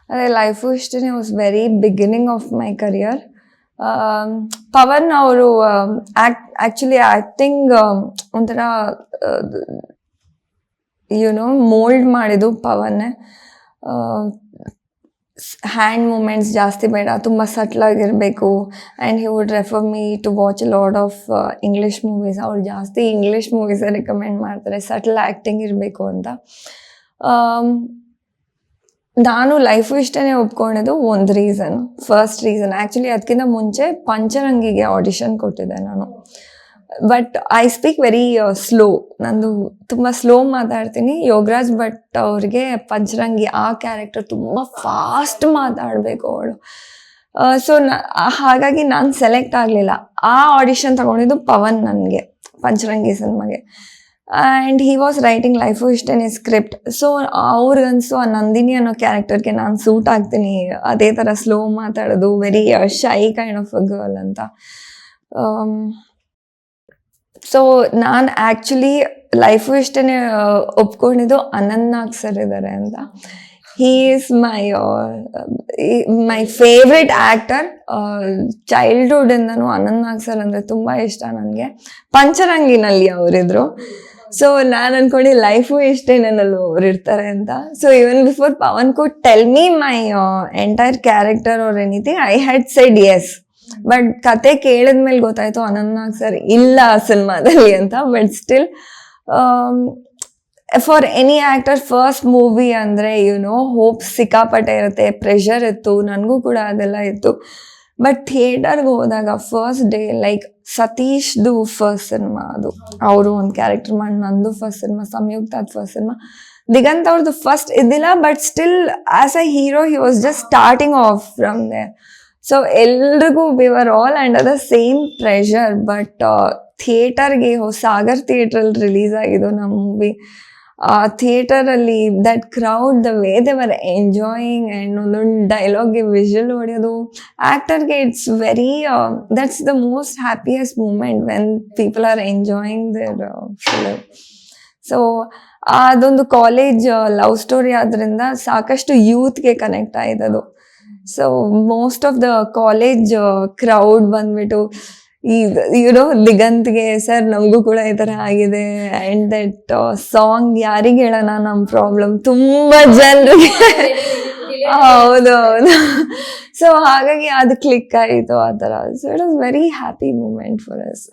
ಅದೇ ಲೈಫು ಇಷ್ಟೇ was very beginning of my career. Pavan ಅವರು ಆ್ಯಕ್ಚುಲಿ ಆ್ಯಕ್ಟಿಂಗ್ ಒಂಥರ ಮೋಲ್ಡ್ ಮಾಡಿದ್ದು ಪವನ್ನೇ. ಹ್ಯಾಂಡ್ ಮೂಮೆಂಟ್ಸ್ ಜಾಸ್ತಿ ಬೇಡ, ತುಂಬ ಸಟ್ಲಾಗಿರಬೇಕು. And he would refer me to watch a lot of English movies. ಅವ್ರು ಜಾಸ್ತಿ ಇಂಗ್ಲೀಷ್ ಮೂವೀಸೇ ರಿಕಮೆಂಡ್ ಮಾಡ್ತಾರೆ, ಸಟ್ಲ್ ಆ್ಯಕ್ಟಿಂಗ್ ಇರಬೇಕು ಅಂತ. ನಾನು ಲೈಫು ಇಷ್ಟೇ ಒಪ್ಕೊಂಡಿದ್ದು ಒಂದು ರೀಸನ್, ಫಸ್ಟ್ ರೀಸನ್. ಆ್ಯಕ್ಚುಲಿ ಅದಕ್ಕಿಂತ ಮುಂಚೆ ಪಂಚರಂಗಿಗೆ ಆಡಿಷನ್ ಕೊಟ್ಟಿದ್ದೆ ನಾನು. But I speak very slow, ನಂದು ತುಂಬ ಸ್ಲೋ ಮಾತಾಡ್ತೀನಿ. ಯೋಗರಾಜ್ ಭಟ್ ಅವ್ರಿಗೆ ಪಂಚರಂಗಿ ಆ ಕ್ಯಾರೆಕ್ಟರ್ ತುಂಬ ಫಾಸ್ಟ್ ಮಾತಾಡಬೇಕು ಅವಳು. ಸೊ ಹಾಗಾಗಿ ನಾನು ಸೆಲೆಕ್ಟ್ ಆಗಲಿಲ್ಲ. ಆ ಆಡಿಷನ್ ತಗೊಂಡಿದ್ದು ಪವನ್ ನನಗೆ ಪಂಚರಂಗಿ ಸಿನಿಮಾಗೆ. And he was writing life ಇಷ್ಟೇ ಸ್ಕ್ರಿಪ್ಟ್. ಸೊ ಅವ್ರಿಗನ್ಸು ಆ ನಂದಿನಿ ಅನ್ನೋ ಕ್ಯಾರೆಕ್ಟರ್ಗೆ ನಾನು ಸೂಟ್ ಆಗ್ತೀನಿ, ಅದೇ ಥರ ಸ್ಲೋ ಮಾತಾಡೋದು, very shy kind of a girl ಅಂತ. ಸೊ ನಾನು ಆ್ಯಕ್ಚುಲಿ ಲೈಫು ಇಷ್ಟೇ ಒಪ್ಕೊಂಡಿದ್ದು ಅನಂತ್ ನಾಗ್ ಸರ್ ಇದ್ದಾರೆ ಅಂತ. He is my favourite actor. ಚೈಲ್ಡ್ಹುಡ್ಡಿಂದನೂ ಅನಂತ್ ನಾಗ್ ಸರ್ ಅಂದರೆ ತುಂಬ ಇಷ್ಟ ನನಗೆ. ಪಂಚರಂಗಿನಲ್ಲಿ ಅವರಿದ್ರು. ಸೊ ನಾನು ಅನ್ಕೊಂಡು ಲೈಫು ಇಷ್ಟೇ ನನ್ನಲ್ಲೂ ಅವ್ರು ಇರ್ತಾರೆ ಅಂತ. So even before Pavan could tell me my entire character or anything, I had said yes. But ಕತೆ ಕೇಳಿದ್ಮೇಲೆ ಗೊತ್ತಾಯ್ತು ಅನಂತ್ ನಾಗ್ ಸರ್ ಇಲ್ಲ ಆ ಸಿನಿಮಾದಲ್ಲಿ ಅಂತ. But still for any actor first movie ಅಂದರೆ ಹೋಪ್ಸ್ ಸಿಕ್ಕಾಪಟ್ಟೆ ಇರುತ್ತೆ, ಪ್ರೆಷರ್ ಇತ್ತು, ನನಗೂ ಕೂಡ ಅದೆಲ್ಲ ಇತ್ತು. ಬಟ್ ಥಿಯೇಟರ್ಗೆ ಹೋದಾಗ ಫಸ್ಟ್ ಡೇ, ಲೈಕ್ ಸತೀಶ್ದು ಫಸ್ಟ್ ಸಿನಿಮಾ ಅದು, ಅವರು ಒಂದು ಕ್ಯಾರೆಕ್ಟರ್ ಮಾಡಿ, ನಂದು ಫಸ್ಟ್ ಸಿನಿಮಾ, ಸಂಯುಕ್ತಾದ ಫಸ್ಟ್ ಸಿನಿಮಾ, ದಿಗಂತ್ ಅವ್ರದ್ದು ಫಸ್ಟ್ ಇದ್ದಿಲ್ಲ. But still as a hero he was just starting off from there. So ಎಲ್ರಿಗೂ we were all under the same pressure. But ಥಿಯೇಟರ್ಗೆ ಸಾಗರ್ ಥಿಯೇಟ್ರಲ್ಲಿ ರಿಲೀಸ್ ಆಗಿದ್ದು ನಮ್ಮ ಮೂವಿ. ಆ ಥಿಯೇಟರಲ್ಲಿ that crowd, the way they were enjoying, and ಒಂದೊಂದು ಡೈಲಾಗ್ಗೆ whistle ಹೊಡೆಯೋದು, ಆ್ಯಕ್ಟರ್ಗೆ it's very that's the most happiest moment when people are enjoying their film. So ಅದೊಂದು ಕಾಲೇಜ್ ಲವ್ ಸ್ಟೋರಿ ಆದ್ದರಿಂದ ಸಾಕಷ್ಟು ಯೂತ್ಗೆ ಕನೆಕ್ಟ್ ಆಯ್ತದು. So most of the college crowd ಬಂದ್ಬಿಟ್ಟು ದಿಗಂತ್ಗೆ ಸರ್ ನಮಗೂ ಕೂಡ ಈ ಥರ ಆಗಿದೆ, ಆ್ಯಂಡ್ ದಟ್ ಸಾಂಗ್ ಯಾರಿಗೆ ಹೇಳೋಣ ನಮ್ಮ ಪ್ರಾಬ್ಲಮ್, ತುಂಬ ಜನರಿಗೆ ಹೌದು. ಸೊ ಹಾಗಾಗಿ ಅದು ಕ್ಲಿಕ್ ಆಯಿತು ಆ ಥರ. So it was very happy moment for us.